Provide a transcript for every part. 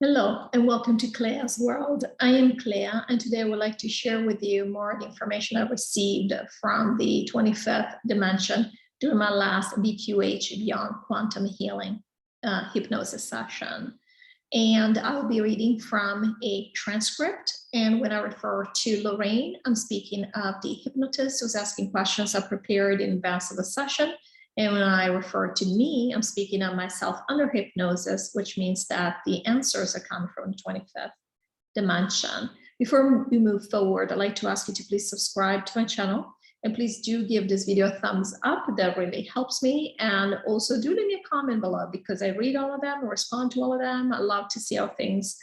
Hello and welcome to CLEA'S World. I am Clea, and today I would like to share with you more of the information I received from the 25th dimension during my last BQH Beyond Quantum Healing hypnosis session. And I'll be reading from a transcript. And when I refer to Lorraine, I'm speaking of the hypnotist who's asking questions I prepared in advance of the session. And when I refer to me, I'm speaking of myself under hypnosis, which means that the answers are coming from the 25th dimension. Before we move forward, I'd like to ask you to please subscribe to my channel. And please do give this video a thumbs up. That really helps me. And also do leave me a comment below because I read all of them, respond to all of them. I love to see how things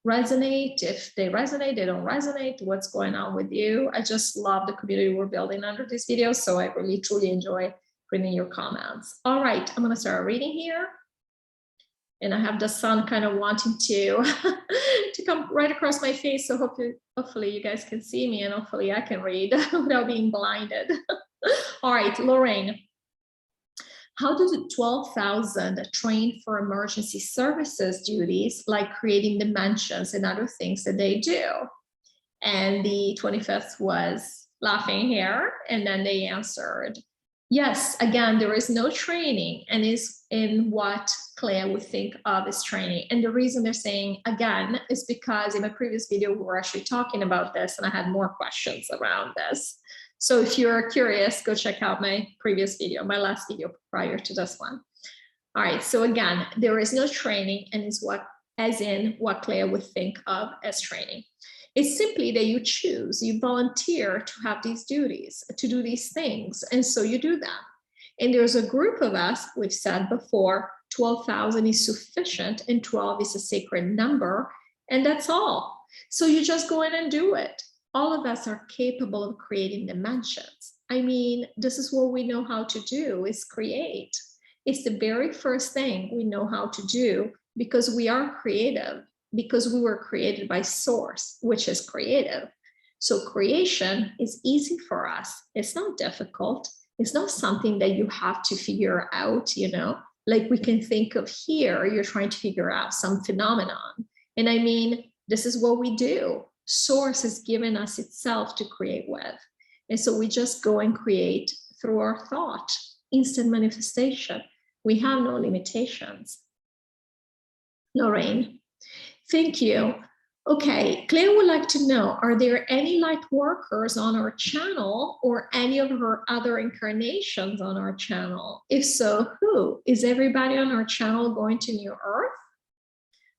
resonate. If they resonate, they don't resonate, what's going on with you. I just love the community we're building under this video. So I really, truly enjoy reading your comments. All right, I'm going to start reading here. And I have the sun kind of wanting to, to come right across my face. So hopefully you guys can see me and hopefully I can read without being blinded. All right, Lorraine. How do the 12,000 train for emergency services duties like creating dimensions and other things that they do? And the 25th was laughing here. And then they answered, yes, again, there is no training and is in what Claire would think of as training. And the reason they're saying again is because in my previous video, we were actually talking about this and I had more questions around this. So if you're curious, go check out my previous video, my last video prior to this one. All right, so again, there is no training and is what, as in what Claire would think of as training. It's simply that you choose, you volunteer to have these duties, to do these things. And so you do them. And there's a group of us, we've said before, 12,000 is sufficient and 12 is a sacred number. And that's all. So you just go in and do it. All of us are capable of creating dimensions. I mean, this is what we know how to do, is create. It's the very first thing we know how to do because we are creative. Because we were created by source, which is creative. So creation is easy for us. It's not difficult. It's not something that you have to figure out, you know, like we can think of here, you're trying to figure out some phenomenon. And I mean, this is what we do. Source has given us itself to create with. And so we just go and create through our thought, instant manifestation. We have no limitations. Lorraine. Thank you. Okay, Claire would like to know, are there any light workers on our channel or any of her other incarnations on our channel? If so, who? Is everybody on our channel going to New Earth?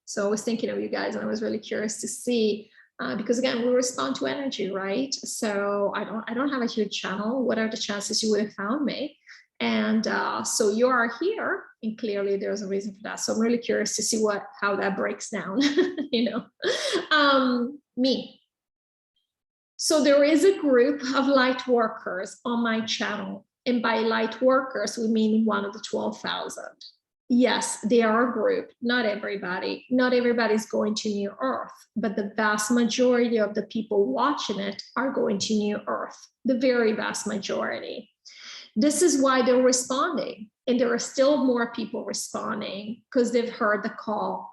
So I was thinking of you guys and I was really curious to see, because again, we respond to energy, right? So I don't have a huge channel. What are the chances you would have found me? And so you are here, and clearly there's a reason for that. So I'm really curious to see how that breaks down, you know. Me. So there is a group of light workers on my channel. And by light workers, we mean one of the 12,000. Yes, they are a group, not everybody. Not everybody's going to New Earth, but the vast majority of the people watching it are going to New Earth, the very vast majority. This is why they're responding. And there are still more people responding because they've heard the call.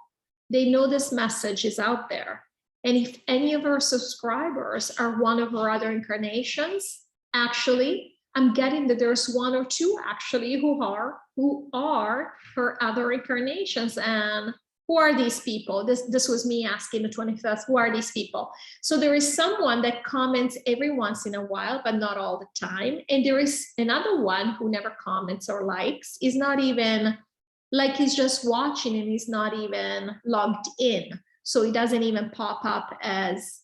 They know this message is out there. And if any of our subscribers are one of our other incarnations, actually, I'm getting that there's one or two actually who are her other incarnations. And who are these people? This was me asking the 25th, who are these people? So there is someone that comments every once in a while, but not all the time. And there is another one who never comments or likes, is not even, like he's just watching and he's not even logged in. So it doesn't even pop up as,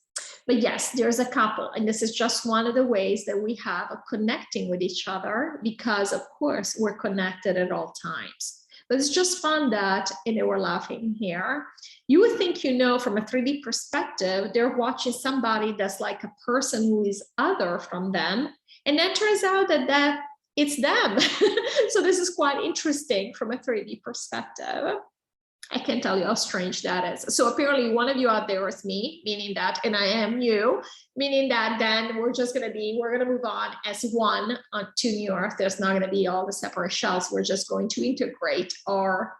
but yes, there's a couple. And this is just one of the ways that we have of connecting with each other because of course we're connected at all times. But it's just fun that, and they were laughing here, you would think, you know, from a 3D perspective, they're watching somebody that's like a person who is other from them. And then turns out that it's them. So this is quite interesting from a 3D perspective. I can't tell you how strange that is. So apparently one of you out there is me, meaning that, and I am you, meaning that then we're going to move on as one to New Earth. There's not going to be all the separate shells. We're just going to integrate our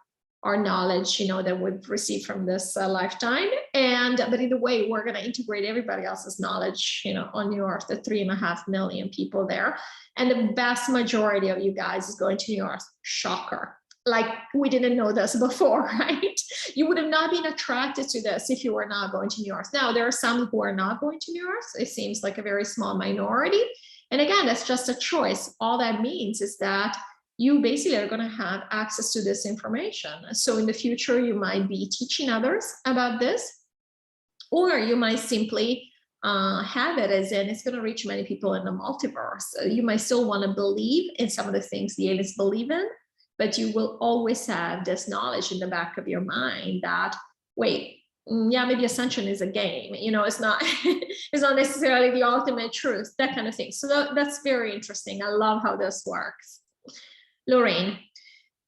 our knowledge, that we've received from this lifetime. But in a way, we're going to integrate everybody else's knowledge, on New Earth, the 3.5 million people there. And the vast majority of you guys is going to New Earth. Shocker. Like, we didn't know this before, right? You would have not been attracted to this if you were not going to New Earth. Now, there are some who are not going to New Earth. It seems like a very small minority. And again, that's just a choice. All that means is that you basically are going to have access to this information. So in the future, you might be teaching others about this, or you might simply have it as in it's going to reach many people in the multiverse. You might still want to believe in some of the things the aliens believe in, but you will always have this knowledge in the back of your mind that, wait, yeah, maybe ascension is a game, it's not it's not necessarily the ultimate truth, that kind of thing. So that's very interesting. I love how this works. Lorraine,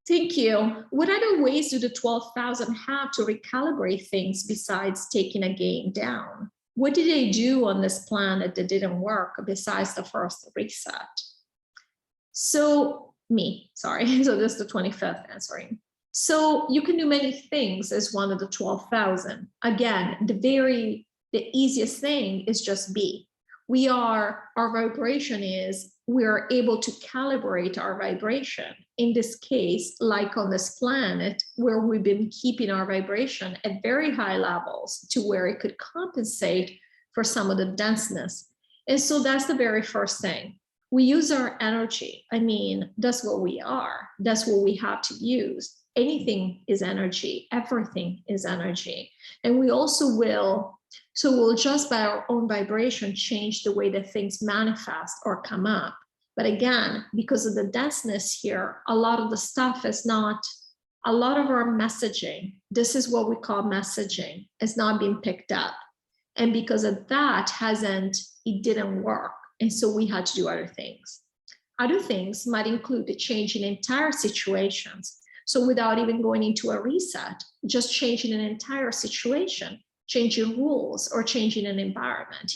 thank you. What other ways do the 12,000 have to recalibrate things besides taking a game down? What did they do on this planet that didn't work besides the first reset? So so this is the 25th answering. So you can do many things as one of the 12,000. Again, the easiest thing is just be. Our vibration is, we're able to calibrate our vibration. In this case, like on this planet, where we've been keeping our vibration at very high levels to where it could compensate for some of the denseness. And so that's the very first thing. We use our energy. I mean, that's what we are. That's what we have to use. Anything is energy. Everything is energy. And we also will, so we'll just by our own vibration change the way that things manifest or come up. But again, because of the denseness here, a lot of the stuff is not, a lot of our messaging, this is what we call messaging, is not being picked up. And because of that, it didn't work. And so we had to do other things. Other things might include the change in entire situations. So without even going into a reset, just changing an entire situation, changing rules or changing an environment,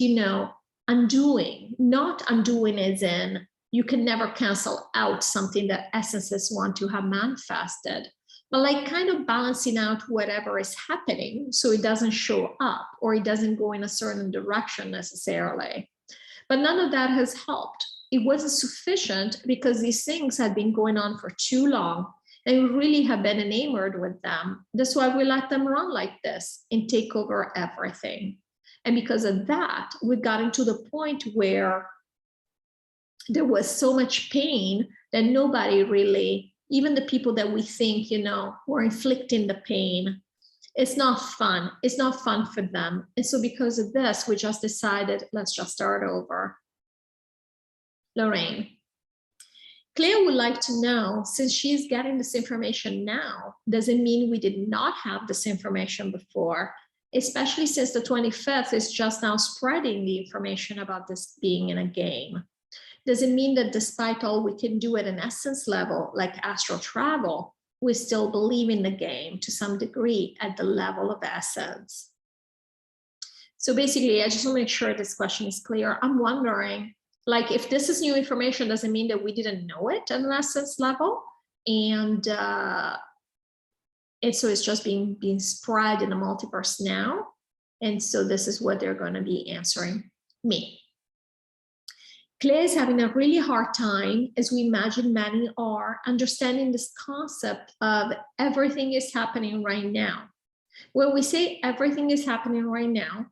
undoing, not undoing as in you can never cancel out something that essences want to have manifested, but like kind of balancing out whatever is happening so it doesn't show up or it doesn't go in a certain direction necessarily. But none of that has helped. It wasn't sufficient because these things had been going on for too long and we really have been enamored with them. That's why we let them run like this and take over everything. And because of that, we got into the point where there was so much pain that nobody really, even the people that we think, were inflicting the pain, it's not fun. It's not fun for them. And so because of this, we just decided, let's just start over. Lorraine. Claire would like to know, since she's getting this information now, does it mean we did not have this information before? Especially since the 25th is just now spreading the information about this being in a game. Does it mean that despite all we can do at an essence level, like astral travel, we still believe in the game to some degree at the level of essence? So basically, I just want to make sure this question is clear. I'm wondering, like, if this is new information, does it mean that we didn't know it at an essence level? And so it's just being spread in the multiverse now. And so this is what they're going to be answering me. Claire is having a really hard time, as we imagine many are, understanding this concept of everything is happening right now. When we say everything is happening right now,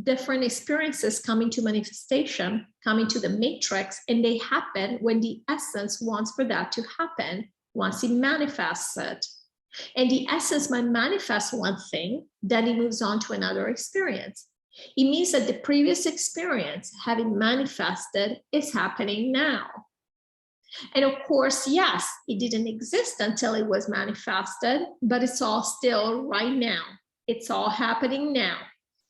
different experiences come into manifestation, come into the matrix, and they happen when the essence wants for that to happen, once it manifests it. And the essence might manifest one thing, then it moves on to another experience. It means that the previous experience, having manifested, is happening now. And of course, yes, it didn't exist until it was manifested, but it's all still right now. It's all happening now.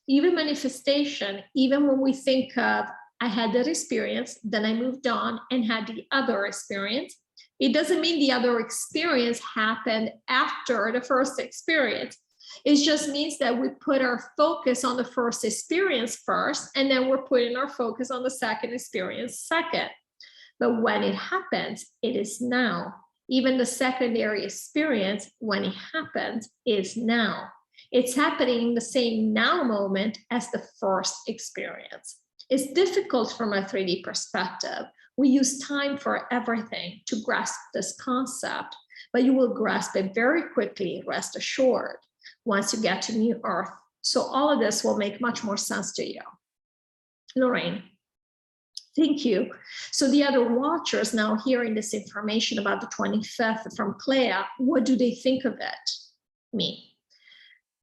Even manifestation, even when we think of, I had that experience, then I moved on and had the other experience, it doesn't mean the other experience happened after the first experience. It just means that we put our focus on the first experience first, and then we're putting our focus on the second experience second. But when it happens, it is now. Even the secondary experience, when it happens, is now. It's happening in the same now moment as the first experience. It's difficult from a 3D perspective. We use time for everything to grasp this concept, but you will grasp it very quickly, rest assured, once you get to New Earth. So all of this will make much more sense to you. Lorraine. Thank you. So the other watchers now hearing this information about the 25th from Clea, what do they think of it? Me.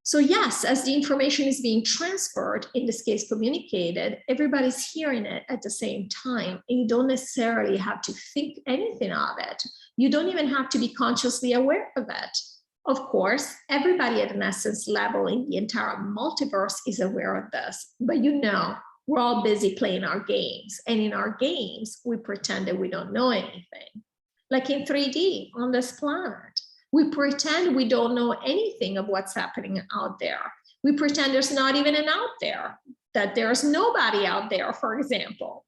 So yes, as the information is being transferred, in this case communicated, everybody's hearing it at the same time, and you don't necessarily have to think anything of it. You don't even have to be consciously aware of it. Of course, everybody at an essence level in the entire multiverse is aware of this, but you know, we're all busy playing our games. And in our games, we pretend that we don't know anything. Like in 3D on this planet, we pretend we don't know anything of what's happening out there. We pretend there's not even an out there, that there's nobody out there, for example.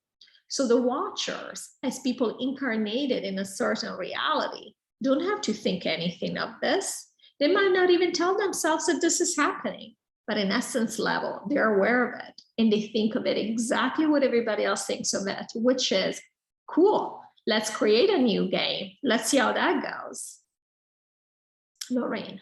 So the watchers, as people incarnated in a certain reality, don't have to think anything of this. They might not even tell themselves that this is happening. But in essence level, they're aware of it and they think of it exactly what everybody else thinks of it, which is cool. Let's create a new game. Let's see how that goes. Lorraine.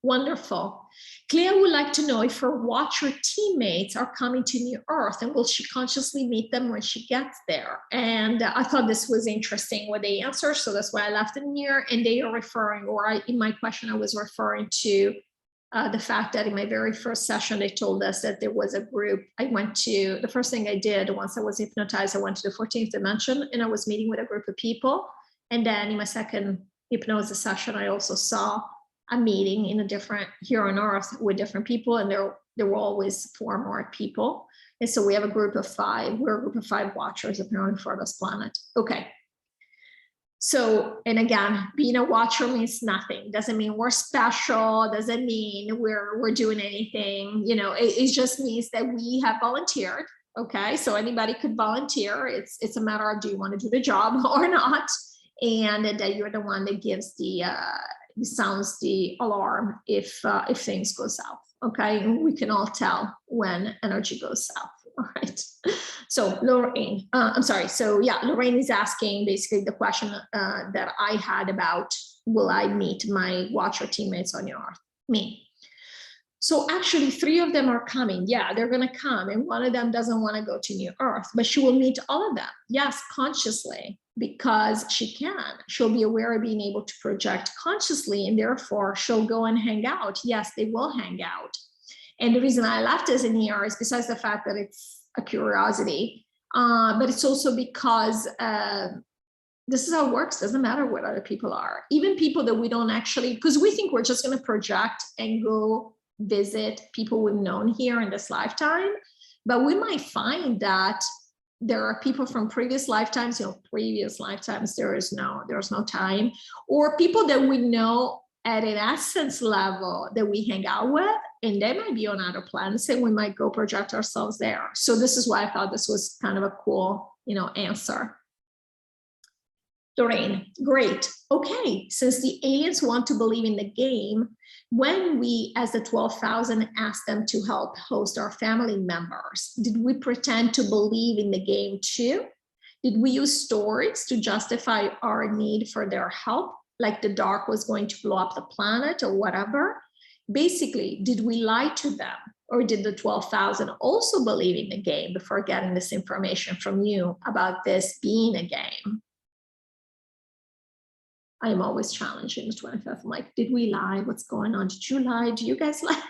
Wonderful. Clea would like to know if her watcher teammates are coming to New Earth and will she consciously meet them when she gets there? And I thought this was interesting what they answer. So that's why I left it here. And they are referring, or in my question, I was referring to the fact that in my very first session, they told us that there was a group. I went to, the first thing I did once I was hypnotized, I went to the 14th dimension and I was meeting with a group of people. And then in my second hypnosis session, I also saw a meeting in a different, here on Earth with different people, and there were always 4 more people. And so we have a group of 5, we're a group of 5 watchers apparently for this planet. Okay. So, and again, being a watcher means nothing. Doesn't mean we're special. Doesn't mean we're doing anything. You know, it just means that we have volunteered. Okay, so anybody could volunteer. It's a matter of, do you want to do the job or not? And that you're the one that gives the sounds the alarm if things go south. Okay, and we can all tell when energy goes south. All right. So Lorraine, I'm sorry. So yeah, Lorraine is asking basically the question that I had about, will I meet my watcher teammates on your Earth? Me. So actually 3 of them are coming. Yeah, they're going to come. And one of them doesn't want to go to New Earth, but she will meet all of them. Yes, consciously, because she can. She'll be aware of being able to project consciously, and therefore she'll go and hang out. Yes, they will hang out. And the reason I left this in here is besides the fact that it's a curiosity, but it's also because this is how it works. Doesn't matter what other people are. Even people that we don't actually, because we think we're just going to project and go visit people we've known here in this lifetime, but we might find that there are people from previous lifetimes, previous lifetimes, there's no time, or people that we know at an essence level that we hang out with, and they might be on other planets and we might go project ourselves there. So this is why I thought this was kind of a cool, answer. Doreen, great. Okay, since the aliens want to believe in the game, when we, as the 12,000, asked them to help host our family members, did we pretend to believe in the game too? Did we use stories to justify our need for their help, like the dark was going to blow up the planet or whatever? Basically, did we lie to them? Or did the 12,000 also believe in the game before getting this information from you about this being a game? I'm always challenging the 25th. I'm like, did we lie? What's going on? Did you lie? Do you guys lie?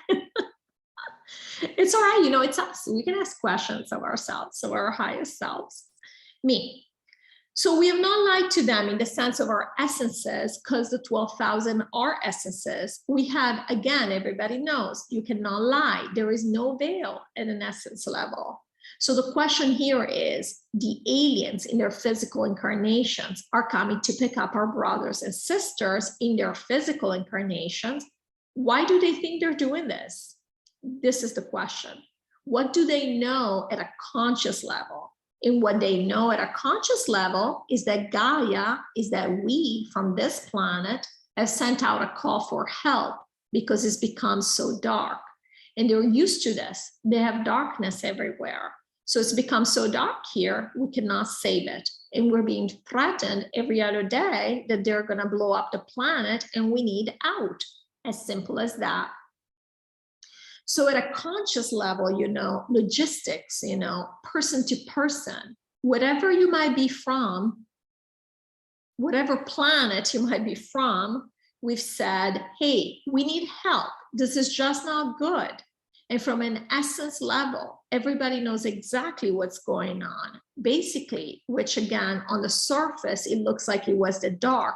It's all right. It's us. We can ask questions of ourselves, of our highest selves. Me. So we have not lied to them in the sense of our essences, because the 12,000 are essences. We have, again, everybody knows you cannot lie. There is no veil at an essence level. So the question here is, the aliens in their physical incarnations are coming to pick up our brothers and sisters in their physical incarnations. Why do they think they're doing this? This is the question. What do they know at a conscious level? And what they know at a conscious level is that Gaia, is that we from this planet have sent out a call for help because it's become so dark. And they're used to this. They have darkness everywhere. So it's become so dark here, we cannot save it. And we're being threatened every other day that they're going to blow up the planet and we need out. As simple as that. So at a conscious level, you know, logistics, you know, person to person, whatever you might be from, whatever planet you might be from, we've said, hey, we need help. This is just not good. And from an essence level, everybody knows exactly what's going on. Basically, which again, on the surface, it looks like it was the dark,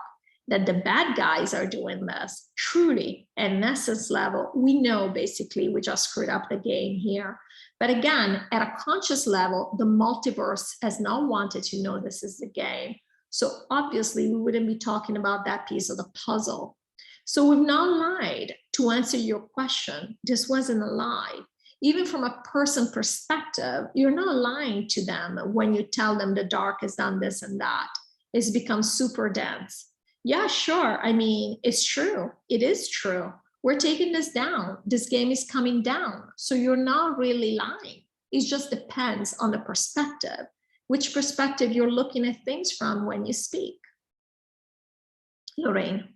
that the bad guys are doing this. Truly, at an essence level, we know basically we just screwed up the game here. But again, at a conscious level, the multiverse has not wanted to know this is the game. So obviously, we wouldn't be talking about that piece of the puzzle. So we've not lied to answer your question. This wasn't a lie. Even from a person perspective, you're not lying to them when you tell them the dark has done this and that. It's become super dense. Yeah, sure. I mean, it's true. It is true. We're taking this down. This game is coming down. So you're not really lying. It just depends on the perspective, which perspective you're looking at things from when you speak. Lorraine.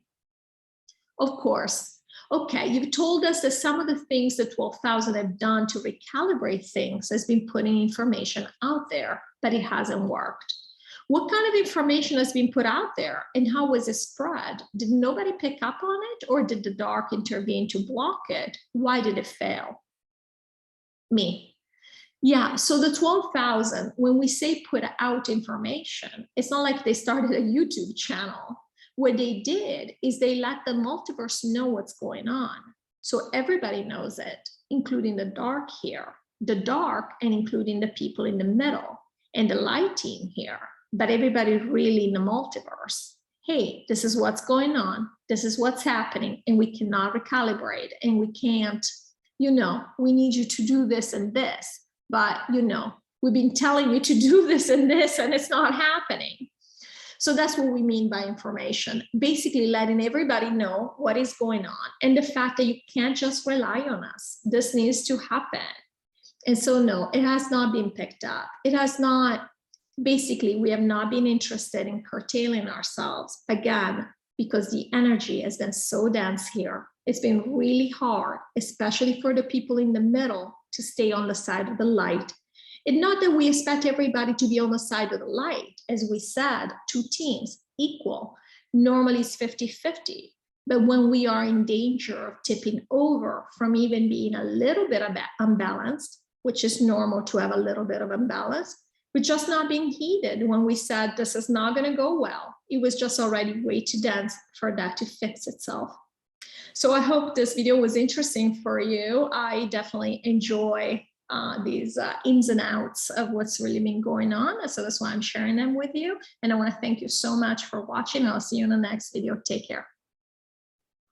Of course. Okay, you've told us that some of the things that 12,000 have done to recalibrate things has been putting information out there, but it hasn't worked. What kind of information has been put out there and how was it spread? Did nobody pick up on it or did the dark intervene to block it? Why did it fail? Me. Yeah, so the 12,000, when we say put out information, it's not like they started a YouTube channel. What they did is they let the multiverse know what's going on. So everybody knows it, including the dark here, the dark and including the people in the middle and the light team here, but everybody really in the multiverse. Hey, this is what's going on. This is what's happening and we cannot recalibrate and we can't, you know, we need you to do this and this, but you know, we've been telling you to do this and this and it's not happening. So that's what we mean by information, basically letting everybody know what is going on and the fact that you can't just rely on us. This needs to happen. And so no, it has not been picked up. It has not, basically, we have not been interested in curtailing ourselves again, because the energy has been so dense here. It's been really hard, especially for the people in the middle to stay on the side of the light. And not that we expect everybody to be on the side of the light. As we said, two teams equal. Normally it's 50-50. But when we are in danger of tipping over from even being a little bit unbalanced, which is normal to have a little bit of imbalance, we're just not being heeded when we said this is not going to go well. It was just already way too dense for that to fix itself. So I hope this video was interesting for you. I definitely enjoy these ins and outs of what's really been going on. So that's why I'm sharing them with you. And I want to thank you so much for watching. I'll see you in the next video. Take care.